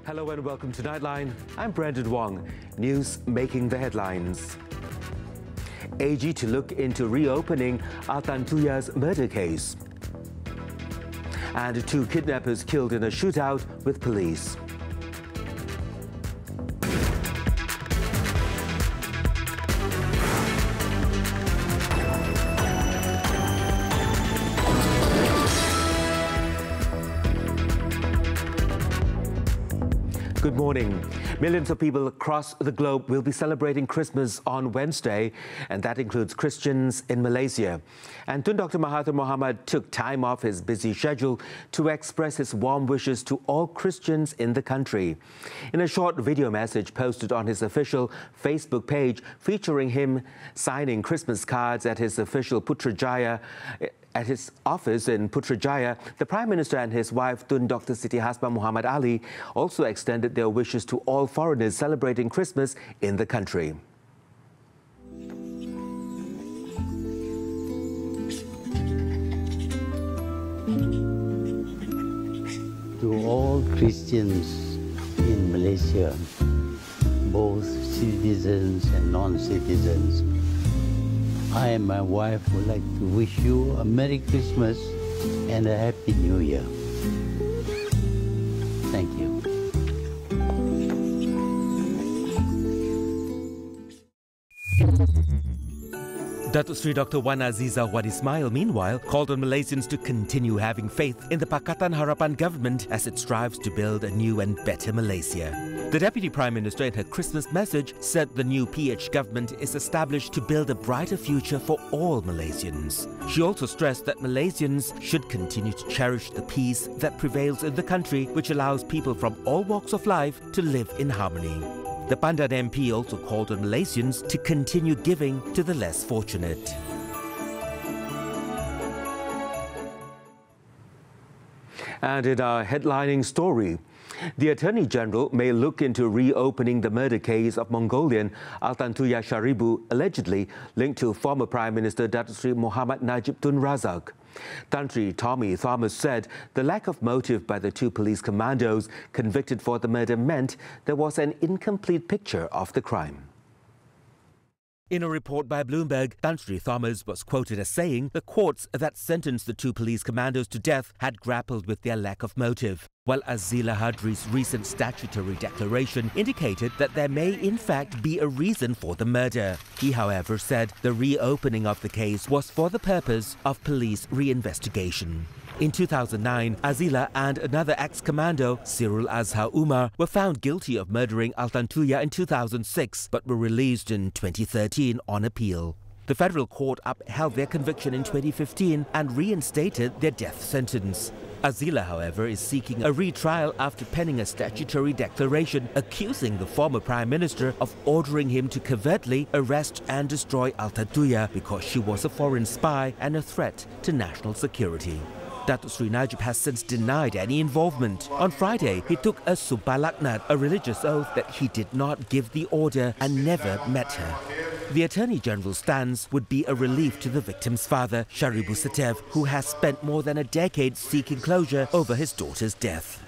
Hello and welcome to Nightline. I'm Brandon Wong. News making the headlines. AG to look into reopening Altan Tuya's murder case. And 2 kidnappers killed in a shootout with police. Good morning. Millions of people across the globe will be celebrating Christmas on Wednesday, and that includes Christians in Malaysia. And Tun Dr. Mahathir Mohamad took time off his busy schedule to express his warm wishes to all Christians in the country. In a short video message posted on his official Facebook page featuring him signing Christmas cards at his official Putrajaya at his office in Putrajaya, the Prime Minister and his wife, Tun Dr. Siti Hasmah Muhammad Ali, also extended their wishes to all foreigners celebrating Christmas in the country. To all Christians in Malaysia, both citizens and non-citizens, I and my wife would like to wish you a Merry Christmas and a Happy New Year. Thank you. Datuk Sri Dr. Wan Azizah Wan Ismail, meanwhile, called on Malaysians to continue having faith in the Pakatan Harapan government as it strives to build a new and better Malaysia. The Deputy Prime Minister in her Christmas message said the new PH government is established to build a brighter future for all Malaysians. She also stressed that Malaysians should continue to cherish the peace that prevails in the country, which allows people from all walks of life to live in harmony. The Pandan MP also called on Malaysians to continue giving to the less fortunate. And in our headlining story, the Attorney General may look into reopening the murder case of Mongolian Altan Tuya Sharibu, allegedly linked to former Prime Minister Datuk Sri Muhammad Najib Tun Razak. Tan Sri Tommy Thomas said the lack of motive by the 2 police commandos convicted for the murder meant there was an incomplete picture of the crime. In a report by Bloomberg, Tan Sri Thomas was quoted as saying the courts that sentenced the 2 police commandos to death had grappled with their lack of motive, while Azila Hadri's recent statutory declaration indicated that there may in fact be a reason for the murder. He, however, said the reopening of the case was for the purpose of police reinvestigation. In 2009, Azila and another ex-commando, Sirul Azhar Umar, were found guilty of murdering Altan Tuya in 2006, but were released in 2013 on appeal. The federal court upheld their conviction in 2015 and reinstated their death sentence. Azila, however, is seeking a retrial after penning a statutory declaration accusing the former Prime Minister of ordering him to covertly arrest and destroy Altan Tuya because she was a foreign spy and a threat to national security. Datuk Sri Najib has since denied any involvement. On Friday, he took a Sumpah Laknat, a religious oath that he did not give the order and never met her. The Attorney General's stance would be a relief to the victim's father, Sharibu Satev, who has spent more than a decade seeking closure over his daughter's death.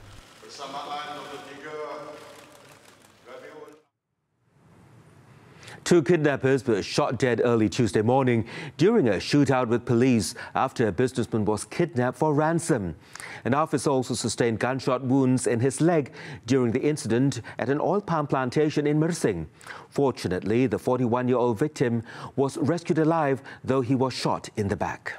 2 kidnappers were shot dead early Tuesday morning during a shootout with police after a businessman was kidnapped for ransom. An officer also sustained gunshot wounds in his leg during the incident at an oil palm plantation in Mersing. Fortunately, the 41-year-old victim was rescued alive, though he was shot in the back.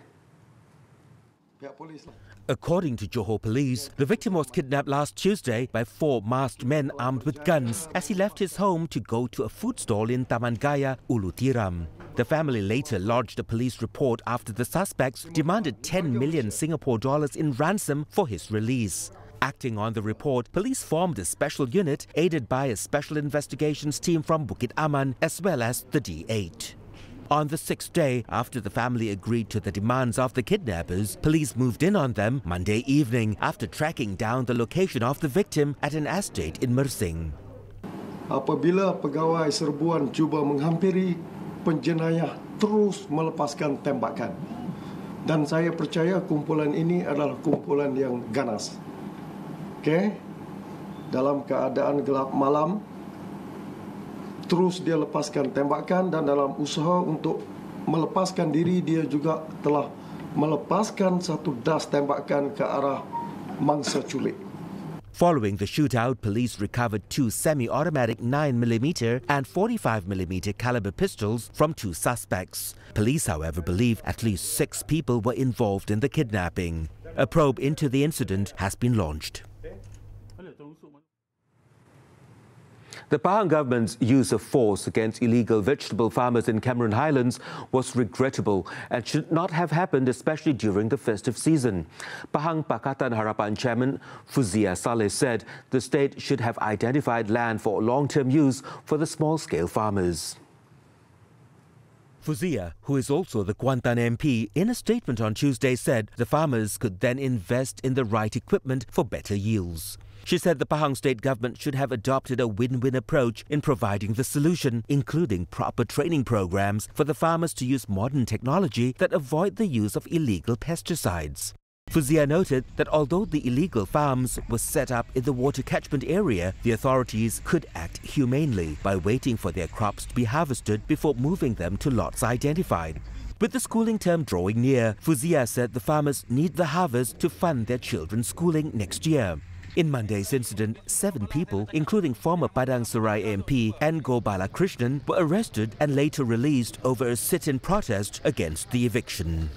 According to Johor Police, the victim was kidnapped last Tuesday by 4 masked men armed with guns as he left his home to go to a food stall in Taman Gaya, Ulu Tiram. The family later lodged a police report after the suspects demanded 10 million Singapore dollars in ransom for his release. Acting on the report, police formed a special unit aided by a special investigations team from Bukit Aman as well as the D8. On the 6th day, after the family agreed to the demands of the kidnappers, police moved in on them Monday evening after tracking down the location of the victim at an estate in Mersing. Apabila pegawai serbuan cuba menghampiri, penjenayah terus melepaskan tembakan. Dan saya percaya kumpulan ini adalah kumpulan yang ganas. Okey? dalam keadaan gelap malam. Terus dia lepaskan tembakan dan dalam usaha untuk melepaskan diri, dia juga telah melepaskan satu das tembakan ke arah mangsa culik. Following the shootout, police recovered 2 semi-automatic 9mm and 45mm caliber pistols from 2 suspects. Police, however, believe at least 6 people were involved in the kidnapping. A probe into the incident has been launched. The Pahang government's use of force against illegal vegetable farmers in Cameron Highlands was regrettable and should not have happened, especially during the festive season. Pahang Pakatan Harapan chairman Fuzia Saleh said the state should have identified land for long-term use for the small-scale farmers. Fuzia, who is also the Kuantan MP, in a statement on Tuesday said the farmers could then invest in the right equipment for better yields. She said the Pahang state government should have adopted a win-win approach in providing the solution, including proper training programs for the farmers to use modern technology that avoid the use of illegal pesticides. Fuzia noted that although the illegal farms were set up in the water catchment area, the authorities could act humanely by waiting for their crops to be harvested before moving them to lots identified. With the schooling term drawing near, Fuzia said the farmers need the harvest to fund their children's schooling next year. In Monday's incident, 7 people, including former Padang Serai MP and Go Balakrishnan, were arrested and later released over a sit-in protest against the eviction.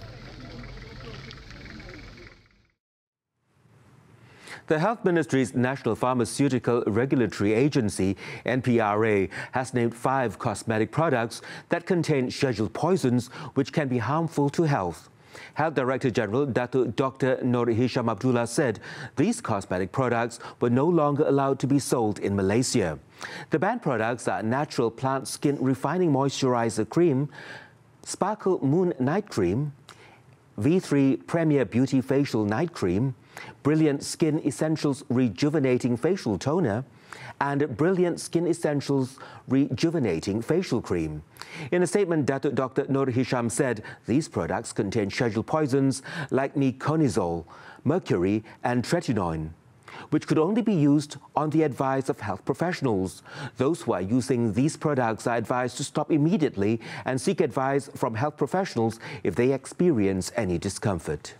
The Health Ministry's National Pharmaceutical Regulatory Agency, NPRA, has named 5 cosmetic products that contain scheduled poisons which can be harmful to health. Health Director General Dr. Nur Hisham Abdullah said these cosmetic products were no longer allowed to be sold in Malaysia. The banned products are Natural Plant Skin Refining Moisturizer Cream, Sparkle Moon Night Cream, V3 Premier Beauty Facial Night Cream, Brilliant Skin Essentials Rejuvenating Facial Toner, and Brilliant Skin Essentials Rejuvenating Facial Cream. In a statement, Dr. Nur Hisham said these products contain scheduled poisons like meconazole, mercury and tretinoin, which could only be used on the advice of health professionals. Those who are using these products are advised to stop immediately and seek advice from health professionals if they experience any discomfort.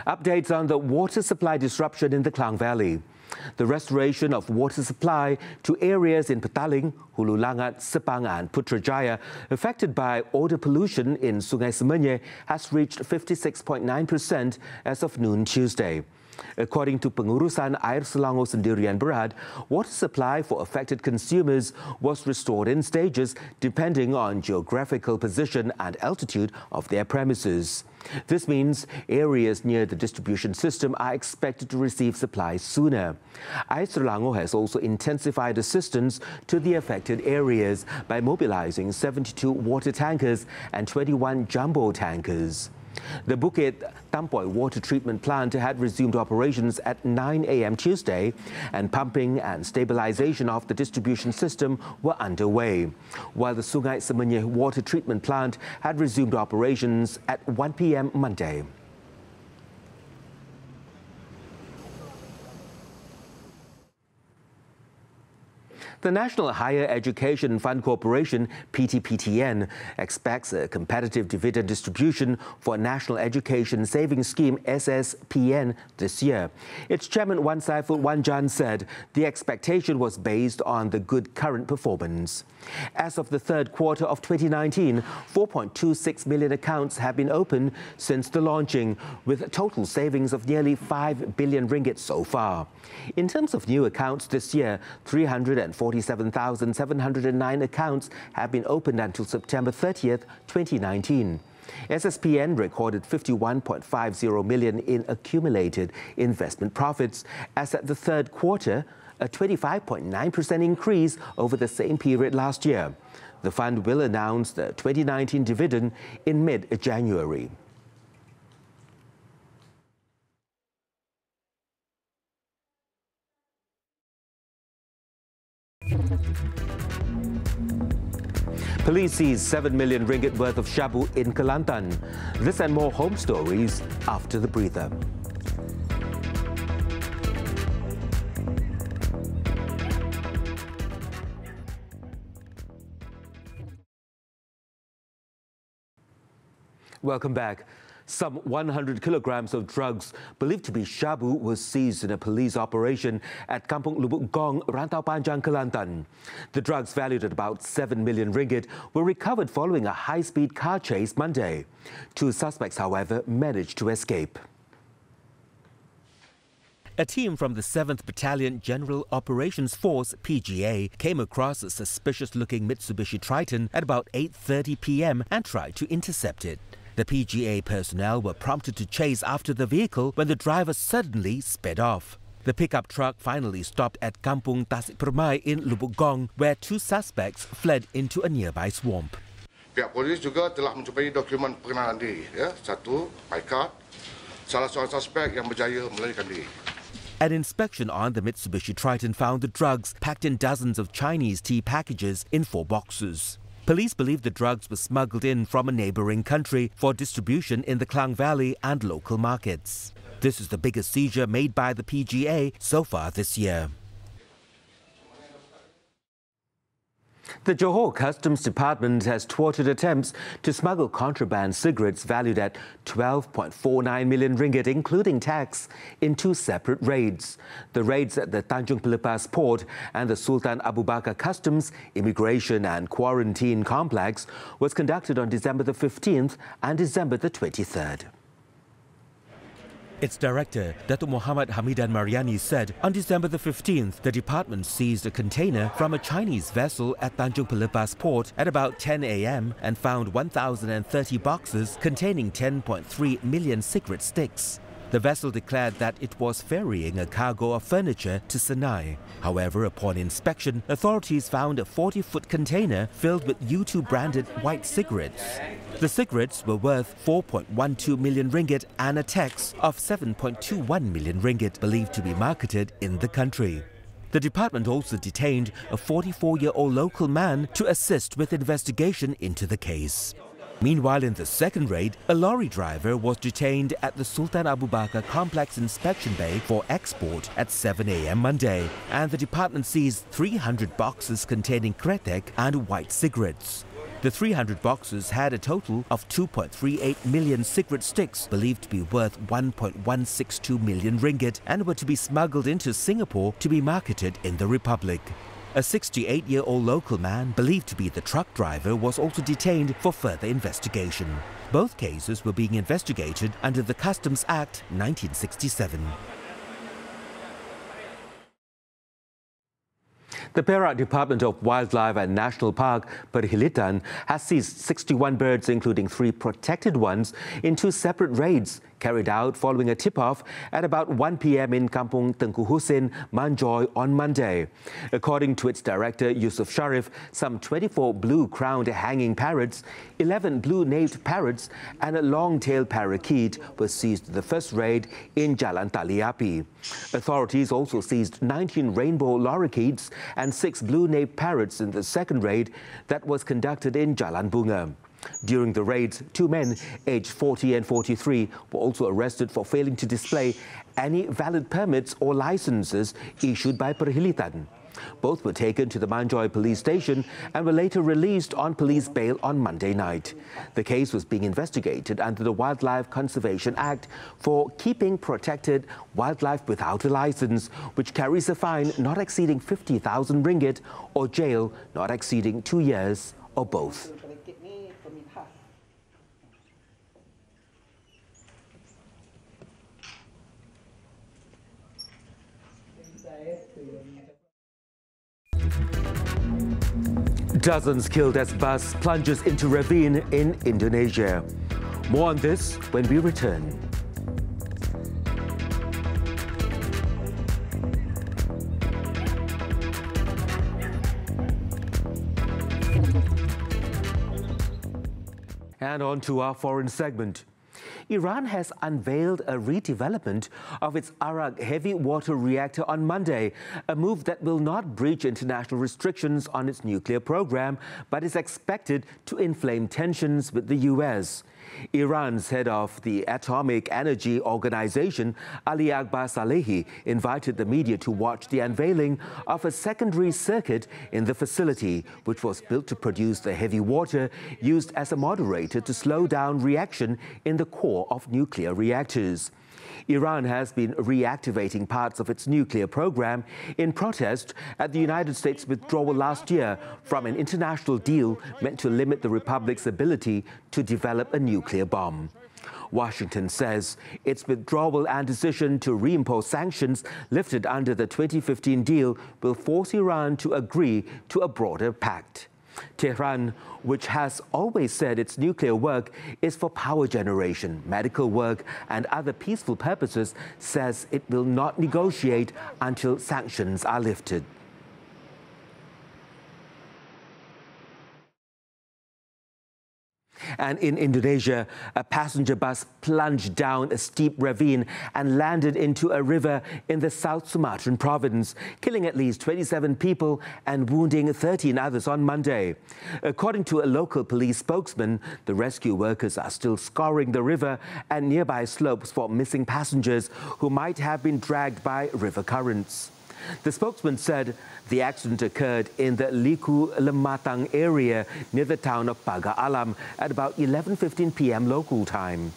Updates on the water supply disruption in the Klang Valley. The restoration of water supply to areas in Petaling, Hulu Langat, Sepang and Putrajaya affected by odor pollution in Sungai Semenyih has reached 56.9% as of noon Tuesday. According to Pengurusan Air Selangor Sendirian Berat, water supply for affected consumers was restored in stages depending on geographical position and altitude of their premises. This means areas near the distribution system are expected to receive supplies sooner. Air Selangor has also intensified assistance to the affected areas by mobilizing 72 water tankers and 21 jumbo tankers. The Bukit Tampoy water treatment plant had resumed operations at 9 a.m. Tuesday, and pumping and stabilization of the distribution system were underway, while the Sungai Semenyih water treatment plant had resumed operations at 1 p.m. Monday. The National Higher Education Fund Corporation, PTPTN, expects a competitive dividend distribution for National Education Savings Scheme, SSPN, this year. Its chairman, Wan Saiful Wanjan, said the expectation was based on the good current performance. As of the third quarter of 2019, 4.26 million accounts have been opened since the launching, with total savings of nearly 5 billion ringgit so far. In terms of new accounts this year, 347,709 accounts have been opened until September 30th, 2019. SSPN recorded 51.50 million in accumulated investment profits as at the third quarter, a 25.9% increase over the same period last year. The fund will announce the 2019 dividend in mid-January. Police seized 7 million ringgit worth of shabu in Kelantan. This and more home stories after the breather. Welcome back. Some 100 kilograms of drugs believed to be shabu was seized in a police operation at Kampung Lubuk Gong, Rantau Panjang, Kelantan. The drugs, valued at about 7 million ringgit, were recovered following a high-speed car chase Monday. 2 suspects, however, managed to escape. A team from the 7th Battalion General Operations Force, PGA, came across a suspicious-looking Mitsubishi Triton at about 8:30 p.m. and tried to intercept it. The PGA personnel were prompted to chase after the vehicle when the driver suddenly sped off. The pickup truck finally stopped at Kampung Tasik Permai in Lubuk Gong, where 2 suspects fled into a nearby swamp. Pihak polis juga telah menjumpai dokumen pengenalan diri. 1, card. Salah seorang suspek yang berjaya melarikan diri. An inspection on the Mitsubishi Triton found the drugs packed in dozens of Chinese tea packages in 4 boxes. Police believe the drugs were smuggled in from a neighboring country for distribution in the Klang Valley and local markets. This is the biggest seizure made by the PGA so far this year. The Johor Customs Department has thwarted attempts to smuggle contraband cigarettes valued at 12.49 million ringgit, including tax, in 2 separate raids. The raids at the Tanjung Pelepas Port and the Sultan Abu Bakar Customs, Immigration and Quarantine Complex was conducted on December the 15th and December the 23rd. Its director, Datuk Muhammad Hamidan Mariani, said on December the 15th, the department seized a container from a Chinese vessel at Tanjung Pelepas Port at about 10 a.m. and found 1,030 boxes containing 10.3 million cigarette sticks. The vessel declared that it was ferrying a cargo of furniture to Senai. However, upon inspection, authorities found a 40-foot container filled with U2 branded white cigarettes. The cigarettes were worth 4.12 million ringgit and a tax of 7.21 million ringgit believed to be marketed in the country. The department also detained a 44-year-old local man to assist with investigation into the case. Meanwhile, in the second raid, a lorry driver was detained at the Sultan Abu Bakar Complex Inspection Bay for export at 7 a.m. Monday, and the department seized 300 boxes containing kretek and white cigarettes. The 300 boxes had a total of 2.38 million cigarette sticks, believed to be worth 1.162 million ringgit, and were to be smuggled into Singapore to be marketed in the Republic. A 68-year-old local man, believed to be the truck driver, was also detained for further investigation. Both cases were being investigated under the Customs Act 1967. The Parrot Department of Wildlife and National Park, Perhilitan, has seized 61 birds, including 3 protected ones, in 2 separate raids carried out following a tip-off at about 1 p.m. in Kampung Tengku Husin, Manjoy on Monday. According to its director, Yusuf Sharif, some 24 blue-crowned hanging parrots, 11 blue-naped parrots and a long-tailed parakeet were seized in the first raid in Jalan Taliapi. Authorities also seized 19 rainbow lorikeets and 6 blue-naped parrots in the second raid that was conducted in Jalan Bunga. During the raids, 2 men aged 40 and 43 were also arrested for failing to display any valid permits or licenses issued by Perhilitan. Both were taken to the Manjoy police station and were later released on police bail on Monday night. The case was being investigated under the Wildlife Conservation Act for keeping protected wildlife without a license, which carries a fine not exceeding 50,000 ringgit or jail not exceeding 2 years or both. Dozens killed as bus plunges into ravine in Indonesia. More on this when we return. And on to our foreign segment. Iran has unveiled a redevelopment of its Arak heavy water reactor on Monday, a move that will not breach international restrictions on its nuclear program, but is expected to inflame tensions with the U.S. Iran's head of the Atomic Energy Organization, Ali Akbar Salehi, invited the media to watch the unveiling of a secondary circuit in the facility, which was built to produce the heavy water used as a moderator to slow down reaction in the core of nuclear reactors. Iran has been reactivating parts of its nuclear program in protest at the United States' withdrawal last year from an international deal meant to limit the republic's ability to develop a nuclear bomb. Washington says its withdrawal and decision to reimpose sanctions lifted under the 2015 deal will force Iran to agree to a broader pact. Tehran, which has always said its nuclear work is for power generation, medical work and other peaceful purposes, says it will not negotiate until sanctions are lifted. And in Indonesia, a passenger bus plunged down a steep ravine and landed into a river in the South Sumatran province, killing at least 27 people and wounding 13 others on Monday. According to a local police spokesman, the rescue workers are still scouring the river and nearby slopes for missing passengers who might have been dragged by river currents. The spokesman said the accident occurred in the Liku Lematang area near the town of Pagar Alam at about 11:15 p.m. local time.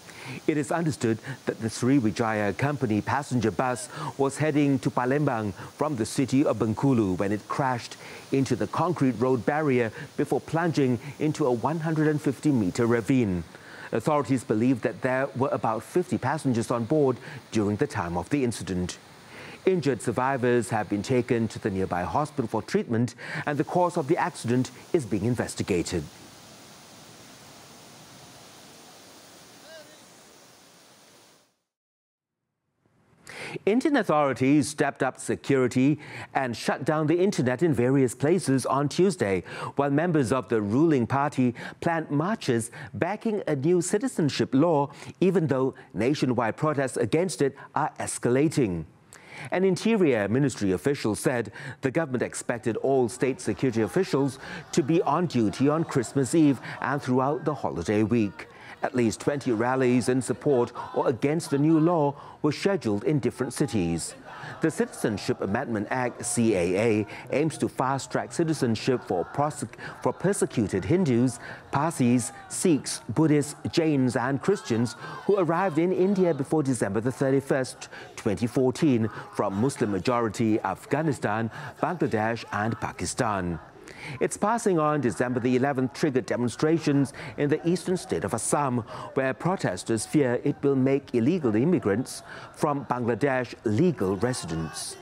It is understood that the Sriwijaya company passenger bus was heading to Palembang from the city of Bengkulu when it crashed into the concrete road barrier before plunging into a 150-meter ravine. Authorities believe that there were about 50 passengers on board during the time of the incident. Injured survivors have been taken to the nearby hospital for treatment, and the cause of the accident is being investigated. Indian authorities stepped up security and shut down the internet in various places on Tuesday, while members of the ruling party planned marches backing a new citizenship law, even though nationwide protests against it are escalating. An Interior Ministry official said the government expected all state security officials to be on duty on Christmas Eve and throughout the holiday week. At least 20 rallies in support or against the new law were scheduled in different cities. The Citizenship of Madmen Act, CAA, aims to fast-track citizenship for persecuted Hindus, Parsis, Sikhs, Buddhists, Jains and Christians who arrived in India before December the 31st, 2014 from Muslim-majority Afghanistan, Bangladesh and Pakistan. Its passing on December the 11th triggered demonstrations in the eastern state of Assam, where protesters fear it will make illegal immigrants from Bangladesh legal residents.